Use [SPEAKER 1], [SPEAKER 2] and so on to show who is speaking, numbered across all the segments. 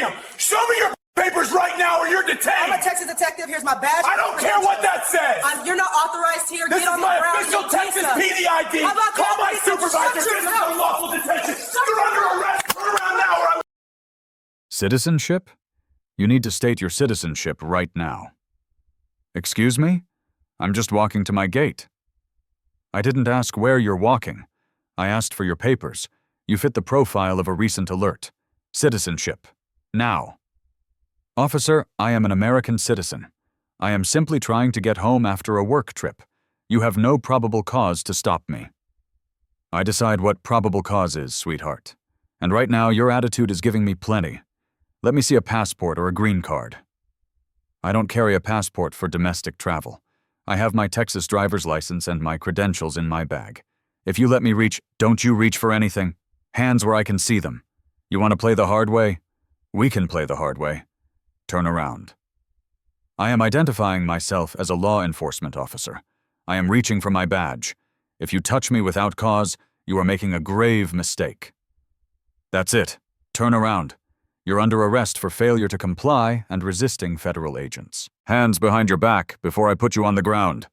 [SPEAKER 1] see them. Show me your papers right now or you're detained.
[SPEAKER 2] I'm a Texas detective. Here's my badge.
[SPEAKER 1] I don't care what that says.
[SPEAKER 2] You're not authorized here.
[SPEAKER 1] This
[SPEAKER 2] Get on
[SPEAKER 1] is
[SPEAKER 2] the
[SPEAKER 1] my
[SPEAKER 2] ground.
[SPEAKER 1] official Texas PD ID.
[SPEAKER 2] How about
[SPEAKER 1] Call my
[SPEAKER 2] that?
[SPEAKER 1] supervisor. This is unlawful detention. You're under arrest. Turn around now or I...
[SPEAKER 3] Citizenship? You need to state your citizenship right now. Excuse me? I'm just walking to my gate. I didn't ask where you're walking. I asked for your papers. You fit the profile of a recent alert. Citizenship. Now. Officer, I am an American citizen. I am simply trying to get home after a work trip. You have no probable cause to stop me. I decide what probable cause is, sweetheart. And right now, your attitude is giving me plenty. Let me see a passport or a green card. I don't carry a passport for domestic travel. I have my Texas driver's license and my credentials in my bag. If you let me reach, don't you reach for anything. Hands where I can see them. You want to play the hard way? We can play the hard way. Turn around. I am identifying myself as a law enforcement officer. I am reaching for my badge. If you touch me without cause, you are making a grave mistake. That's it. Turn around. You're under arrest for failure to comply and resisting federal agents. Hands behind your back before I put you on the ground.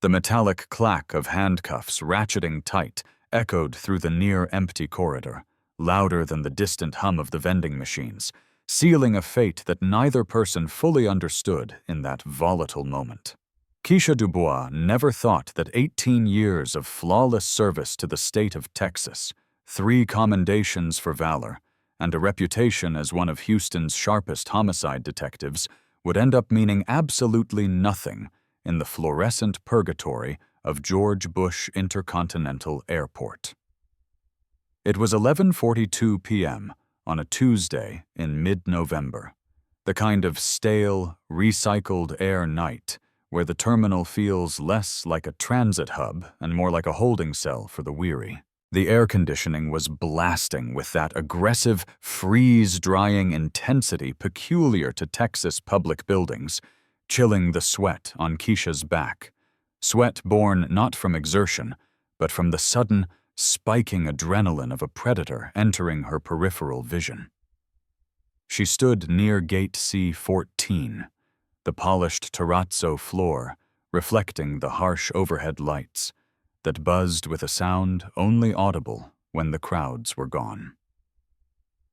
[SPEAKER 3] The metallic clack of handcuffs ratcheting tight echoed through the near-empty corridor, louder than the distant hum of the vending machines, sealing a fate that neither person fully understood in that volatile moment. Keisha Dubois never thought that 18 years of flawless service to the state of Texas, 3 commendations for valor, and a reputation as one of Houston's sharpest homicide detectives would end up meaning absolutely nothing in the fluorescent purgatory of George Bush Intercontinental Airport. It was 11:42 p.m. on a Tuesday in mid-November, the kind of stale, recycled air night where the terminal feels less like a transit hub and more like a holding cell for the weary. The air conditioning was blasting with that aggressive, freeze-drying intensity peculiar to Texas public buildings, chilling the sweat on Keisha's back, sweat born not from exertion, but from the sudden, spiking adrenaline of a predator entering her peripheral vision. She stood near Gate C-14, the polished terrazzo floor reflecting the harsh overhead lights that buzzed with a sound only audible when the crowds were gone.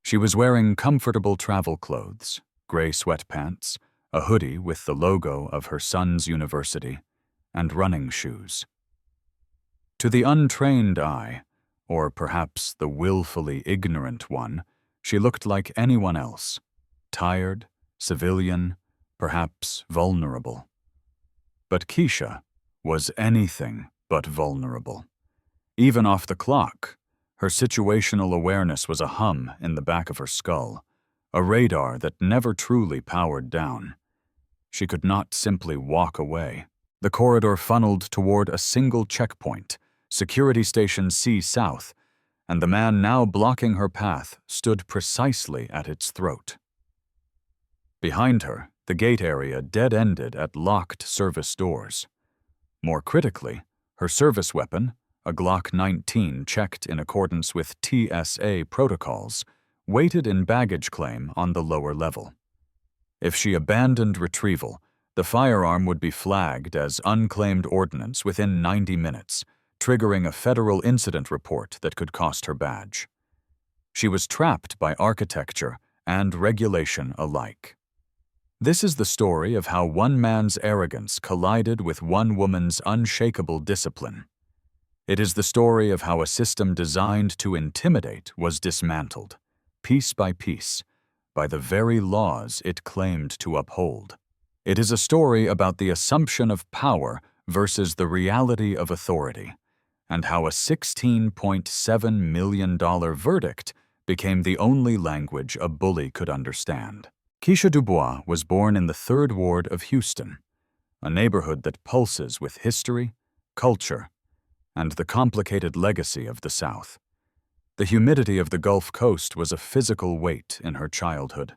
[SPEAKER 3] She was wearing comfortable travel clothes, gray sweatpants, a hoodie with the logo of her son's university, and running shoes. To the untrained eye, or perhaps the willfully ignorant one, she looked like anyone else, tired, civilian, perhaps vulnerable. But Keisha was anything but vulnerable. Even off the clock, her situational awareness was a hum in the back of her skull, a radar that never truly powered down. She could not simply walk away. The corridor funneled toward a single checkpoint, Security Station C South, and the man now blocking her path stood precisely at its throat. Behind her, the gate area dead-ended at locked service doors. More critically, her service weapon, a Glock 19 checked in accordance with TSA protocols, waited in baggage claim on the lower level. If she abandoned retrieval, the firearm would be flagged as unclaimed ordnance within 90 minutes, triggering a federal incident report that could cost her badge. She was trapped by architecture and regulation alike. This is the story of how one man's arrogance collided with one woman's unshakable discipline. It is the story of how a system designed to intimidate was dismantled, piece by piece, by the very laws it claimed to uphold. It is a story about the assumption of power versus the reality of authority, and how a $16.7 million verdict became the only language a bully could understand. Keisha Dubois was born in the 3rd Ward of Houston, a neighborhood that pulses with history, culture, and the complicated legacy of the South. The humidity of the Gulf Coast was a physical weight in her childhood,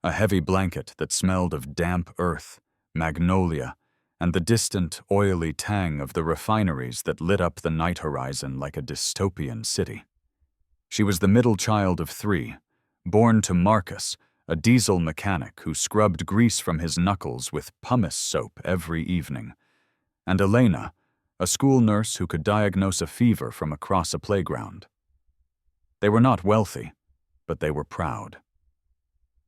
[SPEAKER 3] a heavy blanket that smelled of damp earth, magnolia, and the distant, oily tang of the refineries that lit up the night horizon like a dystopian city. She was the middle child of 3, born to Marcus, a diesel mechanic who scrubbed grease from his knuckles with pumice soap every evening, and Elena, a school nurse who could diagnose a fever from across a playground. They were not wealthy, but they were proud.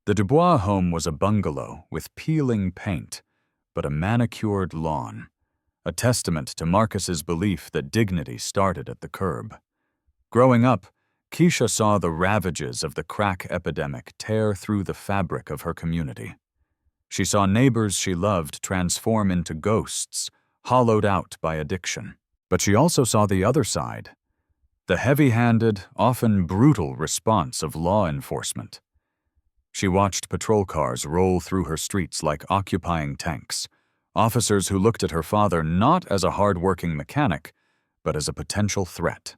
[SPEAKER 3] The Dubois home was a bungalow with peeling paint, but a manicured lawn, a testament to Marcus's belief that dignity started at the curb. Growing up, Keisha saw the ravages of the crack epidemic tear through the fabric of her community. She saw neighbors she loved transform into ghosts, hollowed out by addiction. But she also saw the other side, the heavy-handed, often brutal response of law enforcement. She watched patrol cars roll through her streets like occupying tanks, officers who looked at her father not as a hard-working mechanic, but as a potential threat.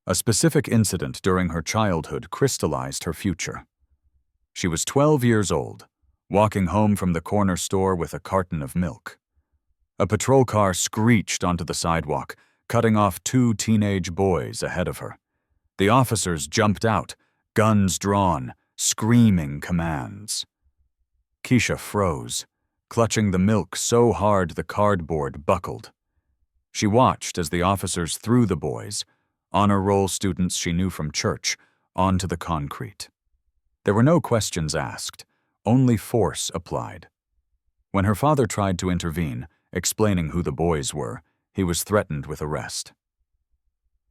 [SPEAKER 3] A specific incident during her childhood crystallized her future. She was 12 years old, walking home from the corner store with a carton of milk. A patrol car screeched onto the sidewalk, cutting off 2 teenage boys ahead of her. The officers jumped out, guns drawn, screaming commands. Keisha froze, clutching the milk so hard the cardboard buckled. She watched as the officers threw the boys, honor roll students she knew from church, onto the concrete. There were no questions asked, only force applied. When her father tried to intervene, explaining who the boys were, he was threatened with arrest.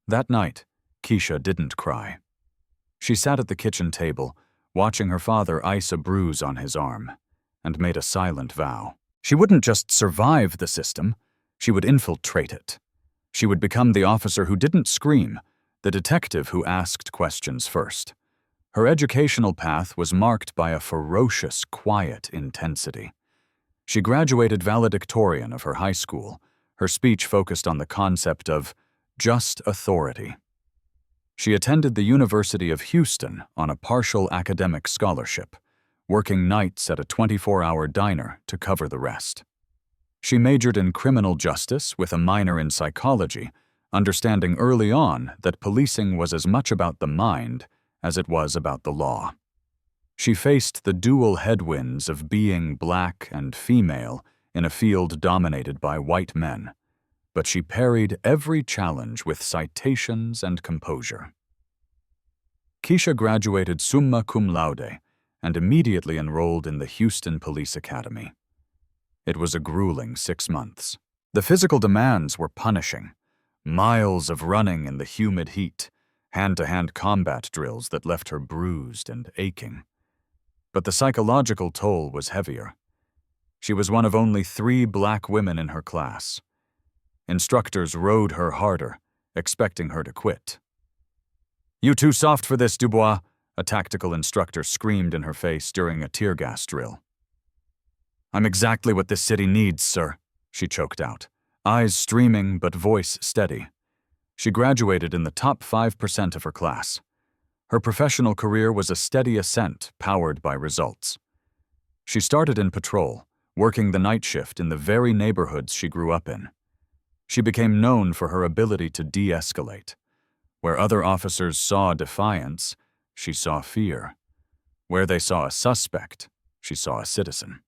[SPEAKER 3] That night, Keisha didn't cry. She sat at the kitchen table, watching her father ice a bruise on his arm, and made a silent vow. She wouldn't just survive the system, she would infiltrate it. She would become the officer who didn't scream, the detective who asked questions first. Her educational path was marked by a ferocious, quiet intensity. She graduated valedictorian of her high school, her speech focused on the concept of just authority. She attended the University of Houston on a partial academic scholarship, working nights at a 24-hour diner to cover the rest. She majored in criminal justice with a minor in psychology, understanding early on that policing was as much about the mind as it was about the law. She faced the dual headwinds of being black and female in a field dominated by white men, but she parried every challenge with citations and composure. Keisha graduated summa cum laude and immediately enrolled in the Houston Police Academy. It was a grueling 6 months. The physical demands were punishing. Miles of running in the humid heat, hand-to-hand combat drills that left her bruised and aching. But the psychological toll was heavier. She was one of only 3 black women in her class. Instructors rode her harder, expecting her to quit. "You too soft for this, Dubois," a tactical instructor screamed in her face during a tear gas drill. "I'm exactly what this city needs, sir," she choked out, eyes streaming but voice steady. She graduated in the top 5% of her class. Her professional career was a steady ascent powered by results. She started in patrol, working the night shift in the very neighborhoods she grew up in. She became known for her ability to de-escalate. Where other officers saw defiance, she saw fear. Where they saw a suspect, she saw a citizen.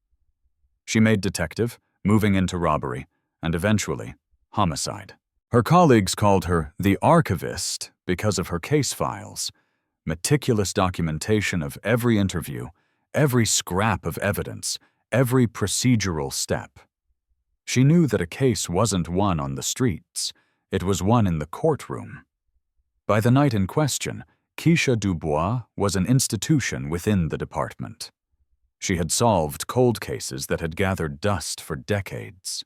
[SPEAKER 3] She made detective, moving into robbery, and eventually, homicide. Her colleagues called her the archivist because of her case files, meticulous documentation of every interview, every scrap of evidence, every procedural step. She knew that a case wasn't won on the streets, it was won in the courtroom. By the night in question, Keisha Dubois was an institution within the department. She had solved cold cases that had gathered dust for decades.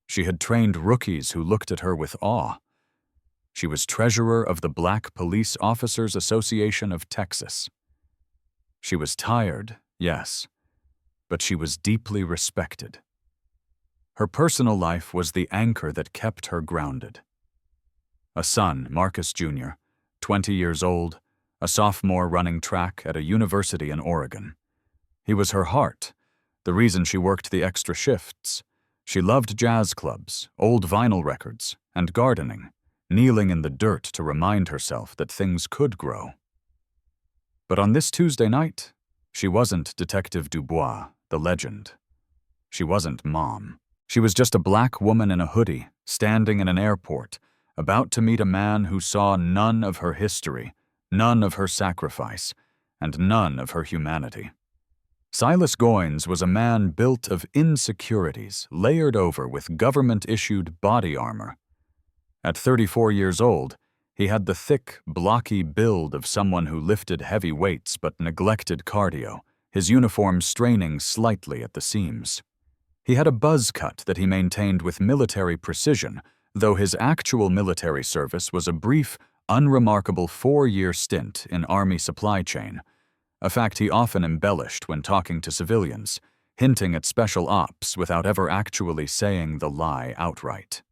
[SPEAKER 3] She had trained rookies who looked at her with awe. She was treasurer of the Black Police Officers Association of Texas. She was tired, yes, but she was deeply respected. Her personal life was the anchor that kept her grounded. A son, Marcus Jr., 20 years old, a sophomore running track at a university in Oregon. He was her heart, the reason she worked the extra shifts. She loved jazz clubs, old vinyl records, and gardening, kneeling in the dirt to remind herself that things could grow. But on this Tuesday night, she wasn't Detective Dubois, the legend. She wasn't Mom. She was just a black woman in a hoodie, standing in an airport, about to meet a man who saw none of her history, none of her sacrifice, and none of her humanity. Silas Goins was a man built of insecurities, layered over with government-issued body armor. At 34 years old, he had the thick, blocky build of someone who lifted heavy weights but neglected cardio, his uniform straining slightly at the seams. He had a buzz cut that he maintained with military precision, though his actual military service was a brief, unremarkable 4-year stint in Army supply chain, a fact he often embellished when talking to civilians, hinting at special ops without ever actually saying the lie outright.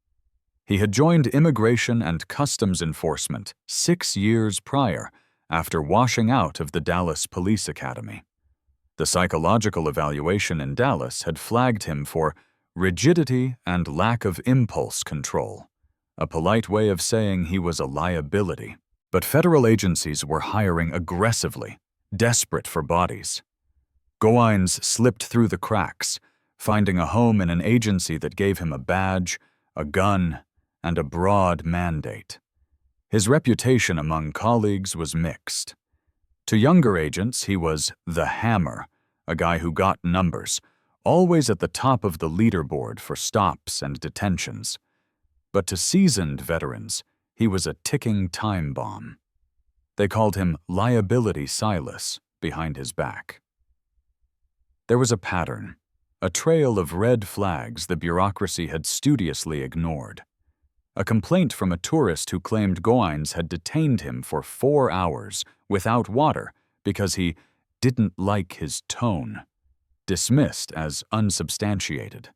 [SPEAKER 3] He had joined Immigration and Customs Enforcement 6 years prior, after washing out of the Dallas Police Academy. The psychological evaluation in Dallas had flagged him for rigidity and lack of impulse control, a polite way of saying he was a liability. But federal agencies were hiring aggressively, desperate for bodies. Goins slipped through the cracks, finding a home in an agency that gave him a badge, a gun, and a broad mandate. His reputation among colleagues was mixed. To younger agents, he was the Hammer, a guy who got numbers, always at the top of the leaderboard for stops and detentions. But to seasoned veterans, he was a ticking time bomb. They called him Liability Silas behind his back. There was a pattern, a trail of red flags the bureaucracy had studiously ignored. A complaint from a tourist who claimed Goins had detained him for 4 hours without water because he didn't like his tone, dismissed as unsubstantiated.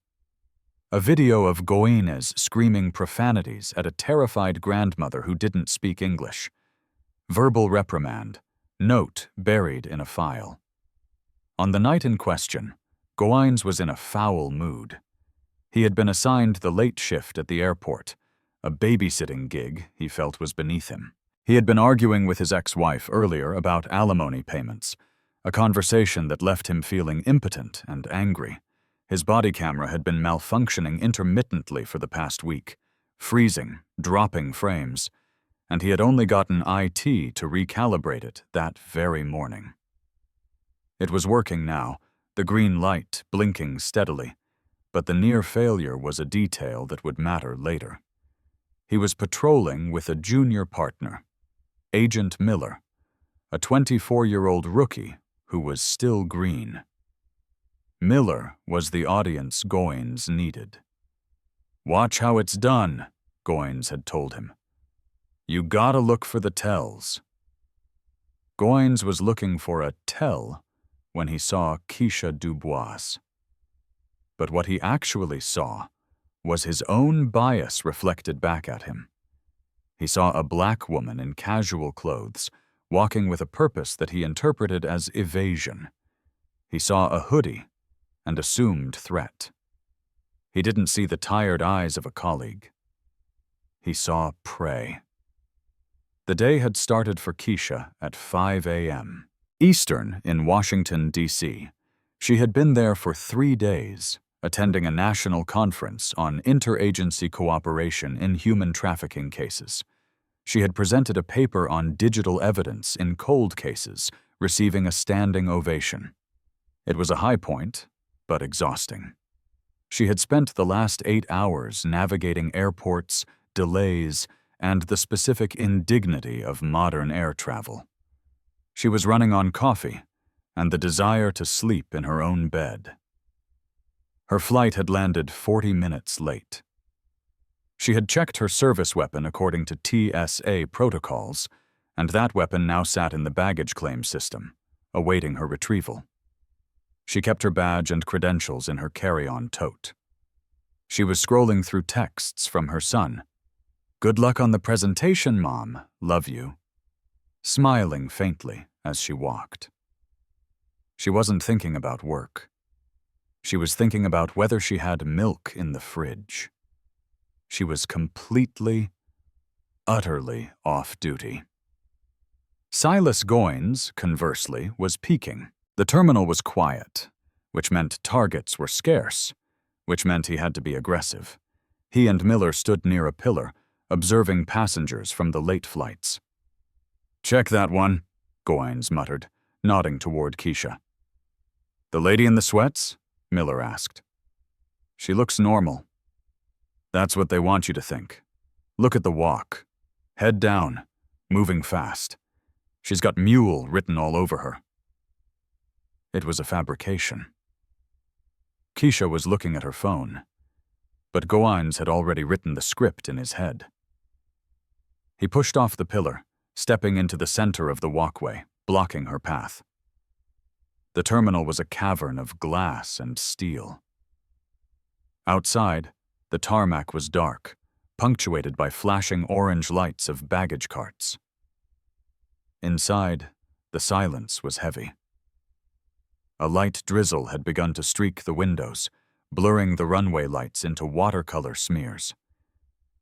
[SPEAKER 3] A video of Goins screaming profanities at a terrified grandmother who didn't speak English. Verbal reprimand, note buried in a file. On the night in question, Goins was in a foul mood. He had been assigned the late shift at the airport, a babysitting gig he felt was beneath him. He had been arguing with his ex-wife earlier about alimony payments, a conversation that left him feeling impotent and angry. His body camera had been malfunctioning intermittently for the past week, freezing, dropping frames, and he had only gotten IT to recalibrate it that very morning. It was working now, the green light blinking steadily, but the near failure was a detail that would matter later. He was patrolling with a junior partner, Agent Miller, a 24-year-old rookie who was still green. Miller was the audience Goins needed. "Watch how it's done," Goins had told him. "You gotta look for the tells." Goins was looking for a tell when he saw Keisha Dubois. But what he actually saw was his own bias reflected back at him. He saw a black woman in casual clothes, walking with a purpose that he interpreted as evasion. He saw a hoodie and assumed threat. He didn't see the tired eyes of a colleague. He saw prey. The day had started for Keisha at 5 a.m. Eastern in Washington, D.C. She had been there for 3 days, attending a national conference on interagency cooperation in human trafficking cases. She had presented a paper on digital evidence in cold cases, receiving a standing ovation. It was a high point, but exhausting. She had spent the last 8 hours navigating airports, delays, and the specific indignity of modern air travel. She was running on coffee and the desire to sleep in her own bed. Her flight had landed 40 minutes late. She had checked her service weapon according to TSA protocols, and that weapon now sat in the baggage claim system, awaiting her retrieval. She kept her badge and credentials in her carry-on tote. She was scrolling through texts from her son. "Good luck on the presentation, Mom. Love you," smiling faintly as she walked. She wasn't thinking about work. She was thinking about whether she had milk in the fridge. She was completely, utterly off duty. Silas Goines, conversely, was peeking. The terminal was quiet, which meant targets were scarce, which meant he had to be aggressive. He and Miller stood near a pillar, observing passengers from the late flights. "Check that one," Goines muttered, nodding toward Keisha. "The lady in the sweats?" Miller asked. "She looks normal." "That's what they want you to think. Look at the walk. Head down, moving fast. She's got mule written all over her." It was a fabrication. Keisha was looking at her phone, but Goines had already written the script in his head. He pushed off the pillar, stepping into the center of the walkway, blocking her path. The terminal was a cavern of glass and steel. Outside, the tarmac was dark, punctuated by flashing orange lights of baggage carts. Inside, the silence was heavy. A light drizzle had begun to streak the windows, blurring the runway lights into watercolor smears.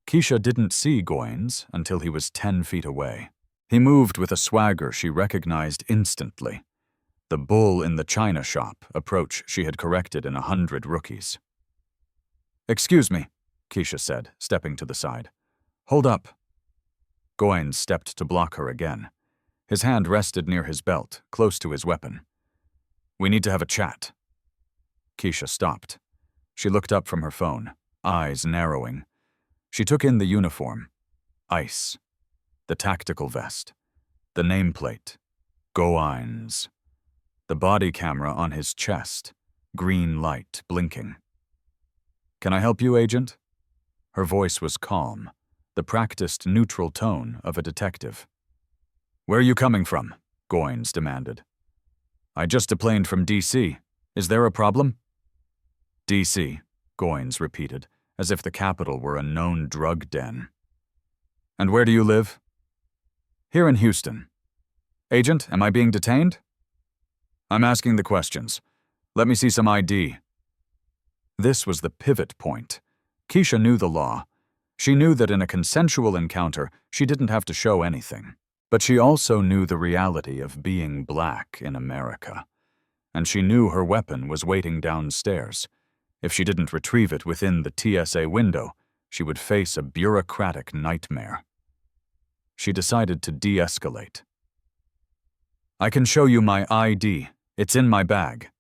[SPEAKER 3] Keisha didn't see Goines until he was 10 feet away. He moved with a swagger she recognized instantly, the bull in the china shop approach she had corrected in 100 rookies. "Excuse me," Keisha said, stepping to the side. "Hold up." Goines stepped to block her again. His hand rested near his belt, close to his weapon. "We need to have a chat." Keisha stopped. She looked up from her phone, eyes narrowing. She took in the uniform. ICE. The tactical vest. The nameplate. Goines. The body camera on his chest. Green light blinking. "Can I help you, Agent?" Her voice was calm, the practiced neutral tone of a detective. "Where are you coming from?" Goines demanded. "I just deplaned from D.C. Is there a problem?" "D.C.," Goines repeated, as if the capital were a known drug den. "And where do you live?" "Here in Houston." "Agent, am I being detained?" "I'm asking the questions. Let me see some ID." This was the pivot point. Keisha knew the law. She knew that in a consensual encounter, she didn't have to show anything. But she also knew the reality of being black in America. And she knew her weapon was waiting downstairs. If she didn't retrieve it within the TSA window, she would face a bureaucratic nightmare. She decided to de-escalate. "I can show you my ID. It's in my bag."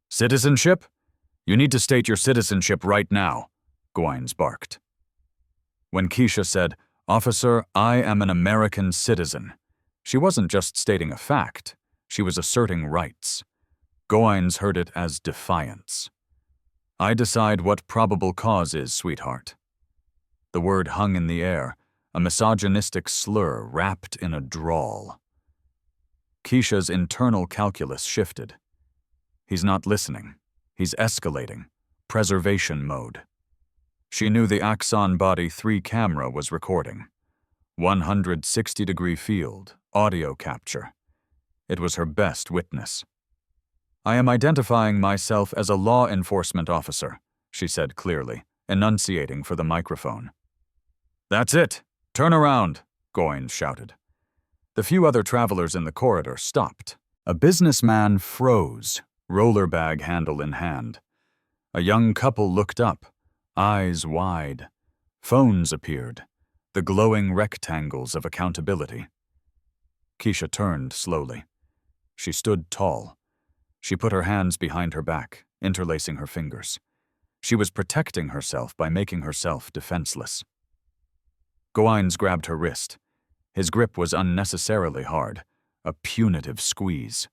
[SPEAKER 3] "Citizenship? You need to state your citizenship right now," Goines barked. When Keisha said, "Officer, I am an American citizen," she wasn't just stating a fact, she was asserting rights. Goines heard it as defiance. "I decide what probable cause is, sweetheart." The word hung in the air, a misogynistic slur wrapped in a drawl. Keisha's internal calculus shifted. He's not listening. He's escalating. Preservation mode. She knew the Axon Body 3 camera was recording. 160-degree field, audio capture. It was her best witness. "I am identifying myself as a law enforcement officer," she said clearly, enunciating for the microphone. "That's it! Turn around!" Goines shouted. The few other travelers in the corridor stopped. A businessman froze, roller bag handle in hand. A young couple looked up, eyes wide. Phones appeared, the glowing rectangles of accountability. Keisha turned slowly. She stood tall. She put her hands behind her back, interlacing her fingers. She was protecting herself by making herself defenseless. Goines grabbed her wrist. His grip was unnecessarily hard, a punitive squeeze.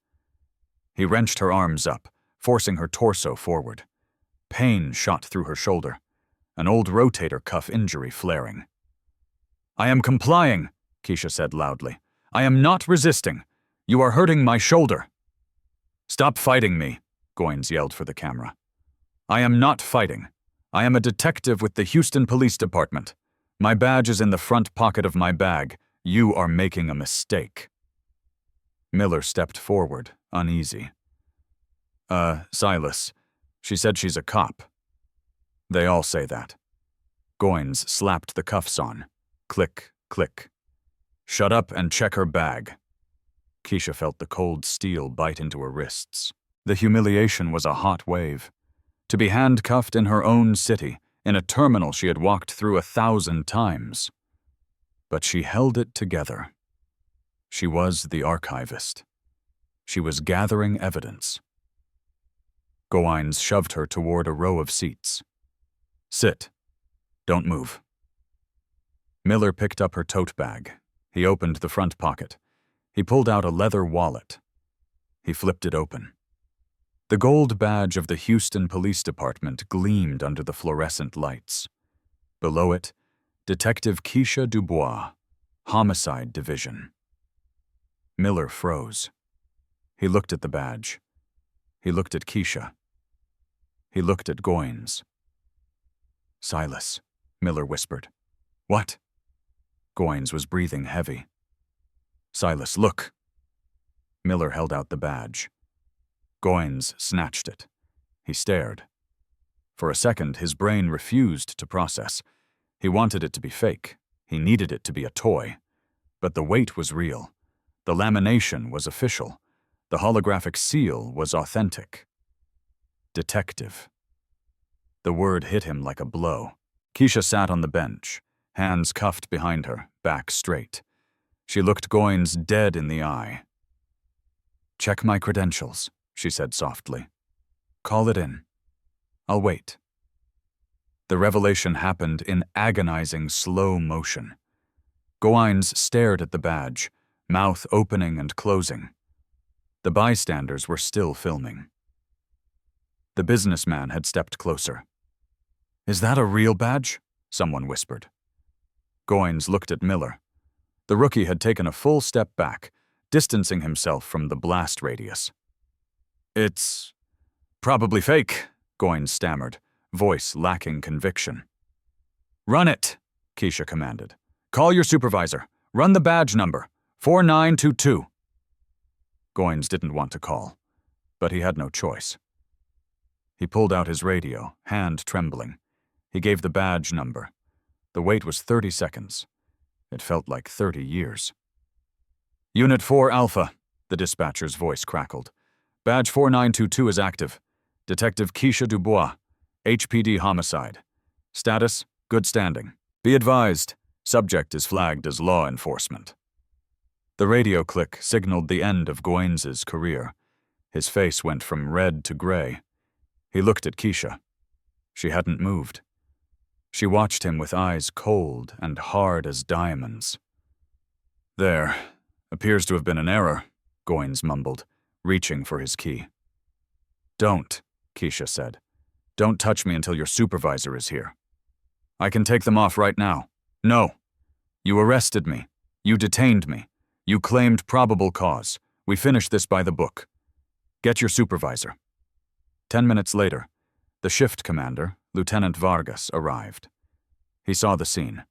[SPEAKER 3] He wrenched her arms up, forcing her torso forward. Pain shot through her shoulder, an old rotator cuff injury flaring. "I am complying," Keisha said loudly. "I am not resisting. You are hurting my shoulder." "Stop fighting me," Goines yelled for the camera. "I am not fighting. I am a detective with the Houston Police Department. My badge is in the front pocket of my bag. You are making a mistake." Miller stepped forward, uneasy. Silas. She said she's a cop." "They all say that." Goines slapped the cuffs on. Click, click. Shut up and check her bag. Keisha felt the cold steel bite into her wrists. The humiliation was a hot wave. To be handcuffed in her own city, in a terminal she had walked through 1,000 times. But she held it together. She was the archivist. She was gathering evidence. Goines shoved her toward a row of seats. Sit. Don't move. Miller picked up her tote bag. He opened the front pocket. He pulled out a leather wallet. He flipped it open. The gold badge of the Houston Police Department gleamed under the fluorescent lights. Below it, Detective Keisha Dubois, Homicide Division. Miller froze. He looked at the badge. He looked at Keisha. He looked at Goines. Silas, Miller whispered. What? Goines was breathing heavy. Silas, look. Miller held out the badge. Goines snatched it. He stared. For a second, his brain refused to process. He wanted it to be fake. He needed it to be a toy. But the weight was real. The lamination was official. The holographic seal was authentic. Detective. The word hit him like a blow. Keisha sat on the bench, hands cuffed behind her, back straight. She looked Goines dead in the eye. Check my credentials, she said softly. Call it in. I'll wait. The revelation happened in agonizing slow motion. Goines stared at the badge, mouth opening and closing. The bystanders were still filming. The businessman had stepped closer. Is that a real badge? Someone whispered. Goines looked at Miller. The rookie had taken a full step back, distancing himself from the blast radius. It's probably fake, Goines stammered, voice lacking conviction. Run it, Keisha commanded. Call your supervisor. Run the badge number, 4922. Goines didn't want to call, but he had no choice. He pulled out his radio, hand trembling. He gave the badge number. The wait was 30 seconds. It felt like 30 years. Unit 4 Alpha, the dispatcher's voice crackled. Badge 4922 is active. Detective Keisha Dubois, HPD homicide. Status, good standing. Be advised, subject is flagged as law enforcement. The radio click signaled the end of Goines' career. His face went from red to gray. He looked at Keisha. She hadn't moved. She watched him with eyes cold and hard as diamonds. There appears to have been an error, Goines mumbled, reaching for his key. Don't, Keisha said. Don't touch me until your supervisor is here. I can take them off right now. No. You arrested me. You detained me. You claimed probable cause. We finish this by the book. Get your supervisor. 10 minutes later, the shift commander, Lieutenant Vargas, arrived. He saw the scene.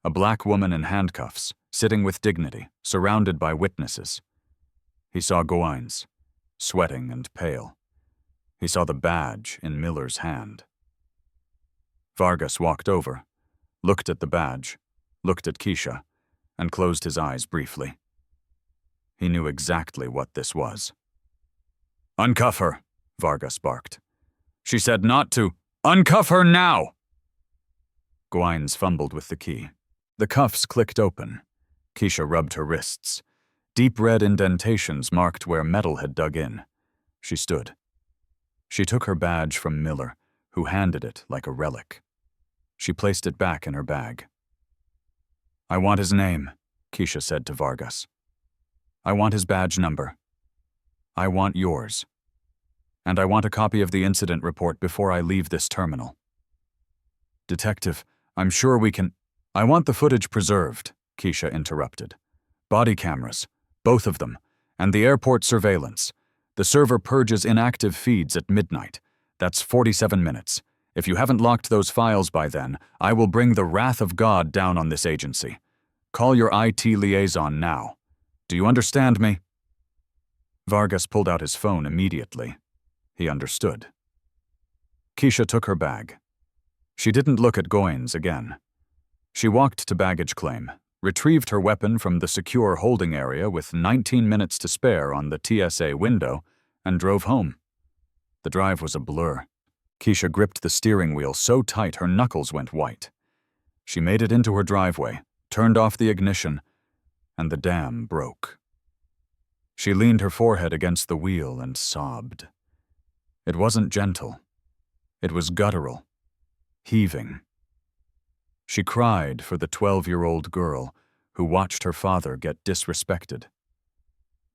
[SPEAKER 3] A black woman in handcuffs, sitting with dignity, surrounded by witnesses. He saw Goines, sweating and pale. He saw the badge in Miller's hand. Vargas walked over, looked at the badge, looked at Keisha, and closed his eyes briefly. He knew exactly what this was. Uncuff her, Vargas barked. She said not to. Uncuff her now! Goines fumbled with the key. The cuffs clicked open. Keisha rubbed her wrists. Deep red indentations marked where metal had dug in. She stood. She took her badge from Miller, who handed it like a relic. She placed it back in her bag. I want his name, Keisha said to Vargas. I want his badge number. I want yours. And I want a copy of the incident report before I leave this terminal. Detective, I'm sure we can— I want the footage preserved, Keisha interrupted. Body cameras, both of them, and the airport surveillance. The server purges inactive feeds at midnight. That's 47 minutes. If you haven't locked those files by then, I will bring the wrath of God down on this agency. Call your IT liaison now. Do you understand me? Vargas pulled out his phone immediately. He understood. Keisha took her bag. She didn't look at Goines again. She walked to baggage claim, retrieved her weapon from the secure holding area with 19 minutes to spare on the TSA window, and drove home. The drive was a blur. Keisha gripped the steering wheel so tight her knuckles went white. She made it into her driveway, turned off the ignition, and the dam broke. She leaned her forehead against the wheel and sobbed. It wasn't gentle. It was guttural, heaving. She cried for the 12-year-old girl who watched her father get disrespected.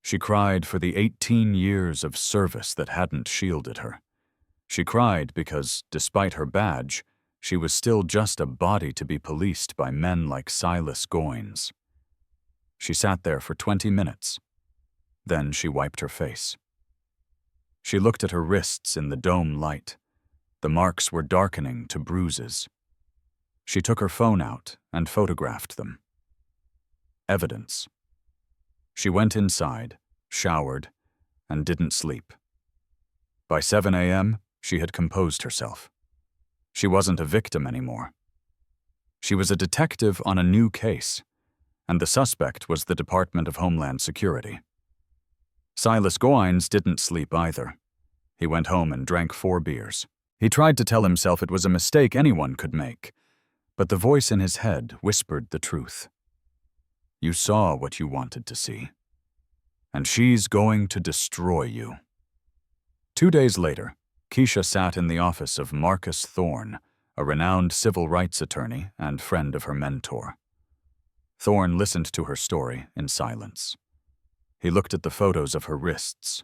[SPEAKER 3] She cried for the 18 years of service that hadn't shielded her. She cried because, despite her badge, she was still just a body to be policed by men like Silas Goines. She sat there for 20 minutes. Then she wiped her face. She looked at her wrists in the dome light. The marks were darkening to bruises. She took her phone out and photographed them. Evidence. She went inside, showered, and didn't sleep. By 7 a.m., she had composed herself. She wasn't a victim anymore. She was a detective on a new case, and the suspect was the Department of Homeland Security. Silas Goines didn't sleep either. He went home and drank 4 beers. He tried to tell himself it was a mistake anyone could make, but the voice in his head whispered the truth. You saw what you wanted to see, and she's going to destroy you. 2 days later, Keisha sat in the office of Marcus Thorne, a renowned civil rights attorney and friend of her mentor. Thorne listened to her story in silence. He looked at the photos of her wrists.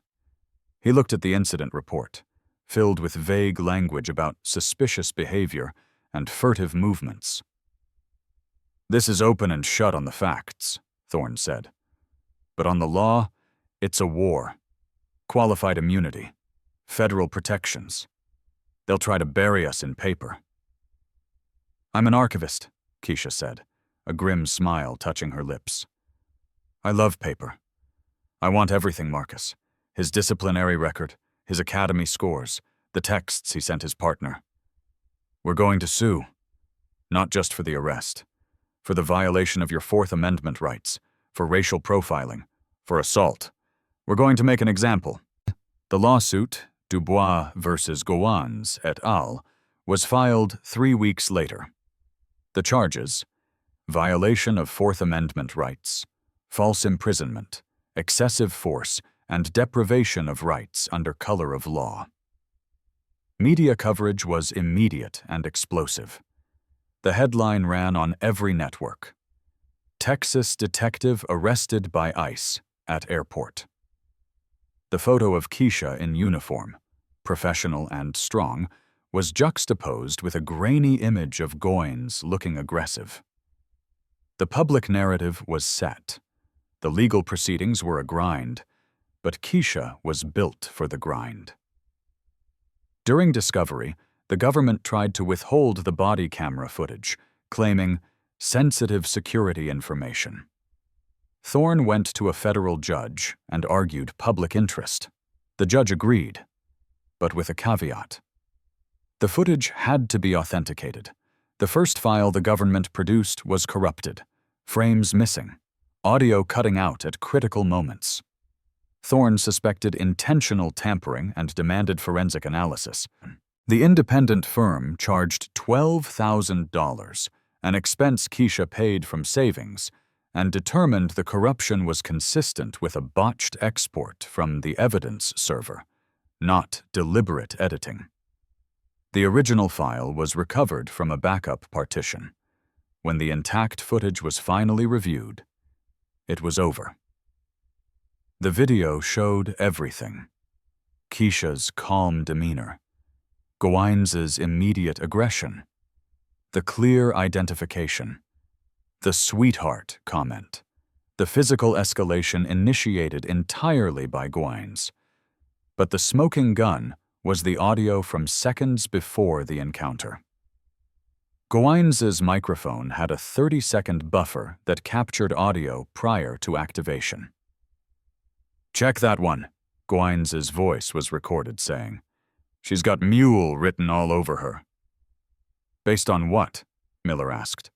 [SPEAKER 3] He looked at the incident report, filled with vague language about suspicious behavior and furtive movements. This is open and shut on the facts, Thorne said. But on the law, it's a war. Qualified immunity. Federal protections. They'll try to bury us in paper. I'm an archivist, Keisha said, a grim smile touching her lips. I love paper. I want everything, Marcus. His disciplinary record, his academy scores, the texts he sent his partner. We're going to sue. Not just for the arrest. For the violation of your Fourth Amendment rights, for racial profiling, for assault. We're going to make an example. The lawsuit, Dubois versus Goines et al., was filed 3 weeks later. The charges: violation of Fourth Amendment rights, false imprisonment, excessive force, and deprivation of rights under color of law. Media coverage was immediate and explosive. The headline ran on every network. Texas detective arrested by ICE at airport. The photo of Keisha in uniform, professional and strong, was juxtaposed with a grainy image of Goines looking aggressive. The public narrative was set. The legal proceedings were a grind, but Keisha was built for the grind. During discovery, the government tried to withhold the body camera footage, claiming sensitive security information. Thorne went to a federal judge and argued public interest. The judge agreed, but with a caveat. The footage had to be authenticated. The first file the government produced was corrupted, frames missing, audio cutting out at critical moments. Thorne suspected intentional tampering and demanded forensic analysis. The independent firm charged $12,000, an expense Keisha paid from savings, and determined the corruption was consistent with a botched export from the evidence server, not deliberate editing. The original file was recovered from a backup partition. When the intact footage was finally reviewed, it was over. The video showed everything. Keisha's calm demeanor, Goines' immediate aggression, the clear identification, the sweetheart comment, the physical escalation initiated entirely by Goines. But the smoking gun was the audio from seconds before the encounter. Goines' microphone had a 30-second buffer that captured audio prior to activation. Check that one, Goines' voice was recorded saying. She's got mule written all over her. Based on what? Miller asked.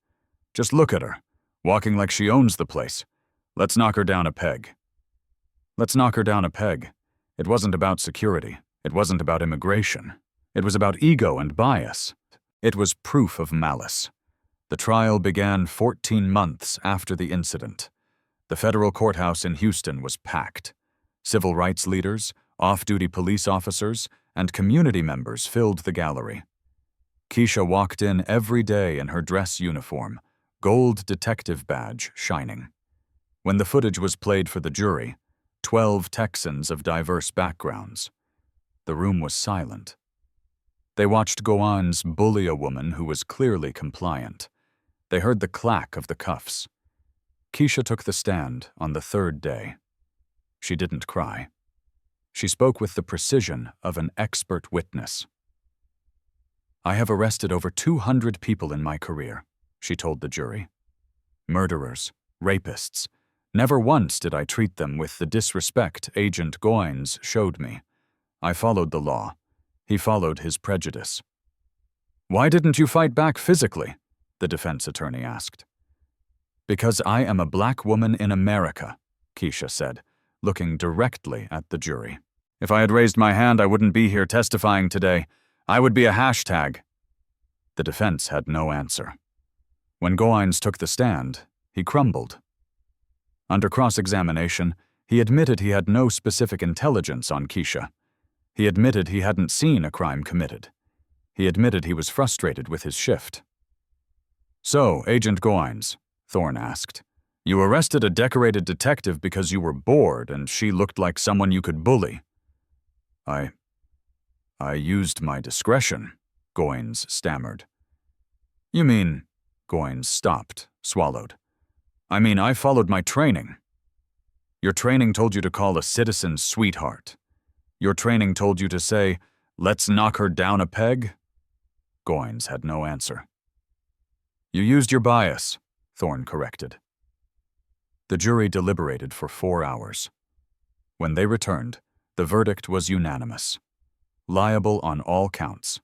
[SPEAKER 3] Just look at her. Walking like she owns the place. Let's knock her down a peg. Let's knock her down a peg. It wasn't about security. It wasn't about immigration. It was about ego and bias. It was proof of malice. The trial began 14 months after the incident. The federal courthouse in Houston was packed. Civil rights leaders, off-duty police officers, and community members filled the gallery. Keisha walked in every day in her dress uniform, gold detective badge shining. When the footage was played for the jury, 12 Texans of diverse backgrounds, the room was silent. They watched Goans bully a woman who was clearly compliant. They heard the clack of the cuffs. Keisha took the stand on the third day. She didn't cry. She spoke with the precision of an expert witness. "I have arrested over 200 people in my career," she told the jury. "Murderers, rapists. Never once did I treat them with the disrespect Agent Goins showed me. I followed the law. He followed his prejudice." "Why didn't you fight back physically?" the defense attorney asked. "Because I am a black woman in America," Keisha said, looking directly at the jury. "If I had raised my hand, I wouldn't be here testifying today. I would be a hashtag." The defense had no answer. When Goins took the stand, he crumbled. Under cross-examination, he admitted he had no specific intelligence on Keisha. He admitted he hadn't seen a crime committed. He admitted he was frustrated with his shift. "So, Agent Goins," Thorne asked, "you arrested a decorated detective because you were bored and she looked like someone you could bully." I used my discretion," Goins stammered. "You mean—" Goins stopped, swallowed. "I mean, I followed my training." "Your training told you to call a citizen sweetheart. Your training told you to say, 'Let's knock her down a peg'?" Goins had no answer. "You used your bias," Thorne corrected. The jury deliberated for 4 hours. When they returned, the verdict was unanimous. Liable on all counts.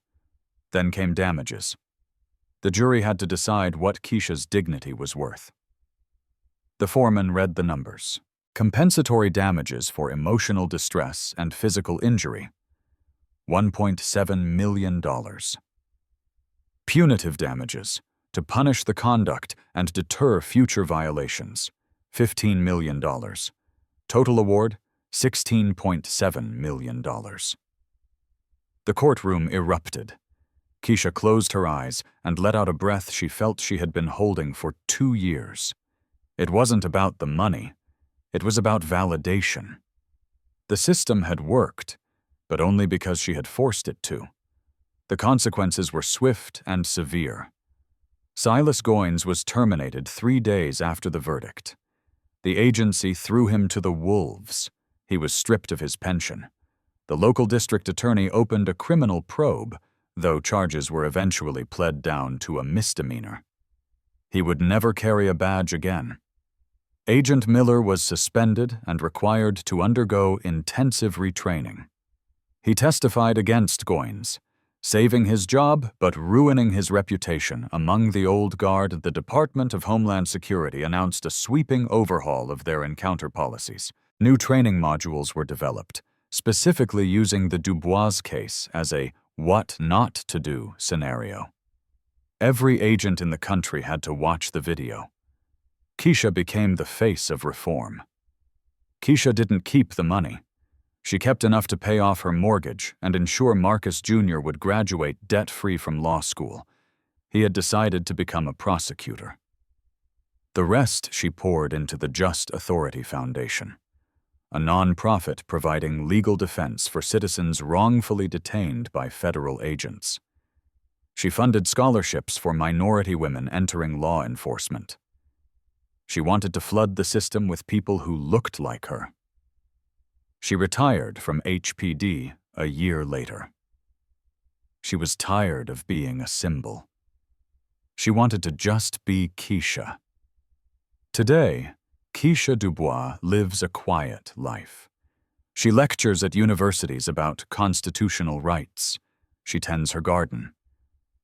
[SPEAKER 3] Then came damages. The jury had to decide what Keisha's dignity was worth. The foreman read the numbers. Compensatory damages for emotional distress and physical injury, $1.7 million. Punitive damages, to punish the conduct and deter future violations, $15 million. Total award, $16.7 million. The courtroom erupted. Keisha closed her eyes and let out a breath she felt she had been holding for 2 years. It wasn't about the money. It was about validation. The system had worked, but only because she had forced it to. The consequences were swift and severe. Silas Goins was terminated 3 days after the verdict. The agency threw him to the wolves. He was stripped of his pension. The local district attorney opened a criminal probe, though charges were eventually pled down to a misdemeanor. He would never carry a badge again. Agent Miller was suspended and required to undergo intensive retraining. He testified against Goins, saving his job but ruining his reputation among the old guard. The Department of Homeland Security announced a sweeping overhaul of their encounter policies. New training modules were developed, specifically using the Dubois case as a what not to do scenario. Every agent in the country had to watch the video. Keisha became the face of reform. Keisha didn't keep the money. She kept enough to pay off her mortgage and ensure Marcus Jr. would graduate debt-free from law school. He had decided to become a prosecutor. The rest she poured into the Just Authority Foundation, a nonprofit providing legal defense for citizens wrongfully detained by federal agents. She funded scholarships for minority women entering law enforcement. She wanted to flood the system with people who looked like her. She retired from HPD a year later. She was tired of being a symbol. She wanted to just be Keisha. Today, Keisha Dubois lives a quiet life. She lectures at universities about constitutional rights. She tends her garden.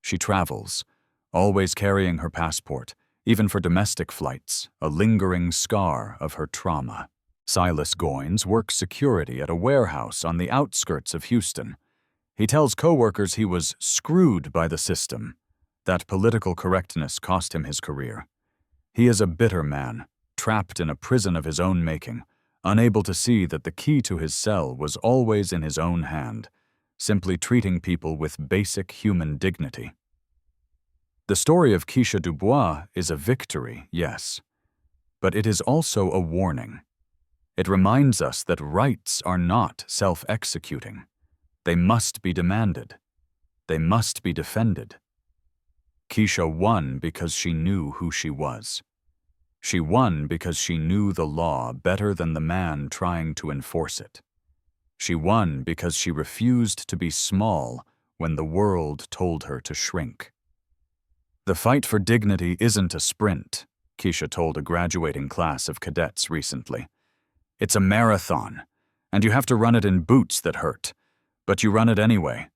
[SPEAKER 3] She travels, always carrying her passport, even for domestic flights, a lingering scar of her trauma. Silas Goins works security at a warehouse on the outskirts of Houston. He tells coworkers he was screwed by the system, that political correctness cost him his career. He is a bitter man, trapped in a prison of his own making, unable to see that the key to his cell was always in his own hand, simply treating people with basic human dignity. The story of Keisha Dubois is a victory, yes, but it is also a warning. It reminds us that rights are not self-executing. They must be demanded. They must be defended. Keisha won because she knew who she was. She won because she knew the law better than the man trying to enforce it. She won because she refused to be small when the world told her to shrink. The fight for dignity isn't a sprint, Keisha told a graduating class of cadets recently. It's a marathon, and you have to run it in boots that hurt, but you run it anyway,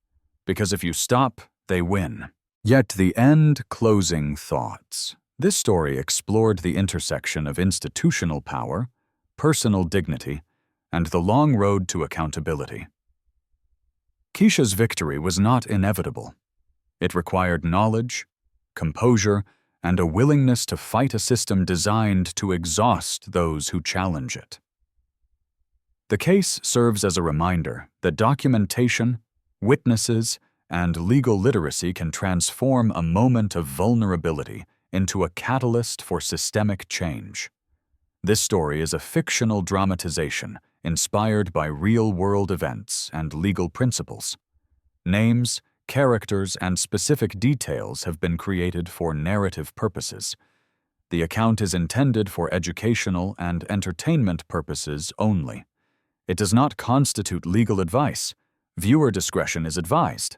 [SPEAKER 3] because if you stop, they win. Yet the end closing thoughts. This story explored the intersection of institutional power, personal dignity, and the long road to accountability. Keisha's victory was not inevitable. It required knowledge, composure, and a willingness to fight a system designed to exhaust those who challenge it. The case serves as a reminder that documentation, witnesses, and legal literacy can transform a moment of vulnerability into a catalyst for systemic change. This story is a fictional dramatization inspired by real-world events and legal principles. Names, characters, and specific details have been created for narrative purposes. The account is intended for educational and entertainment purposes only. It does not constitute legal advice. Viewer discretion is advised.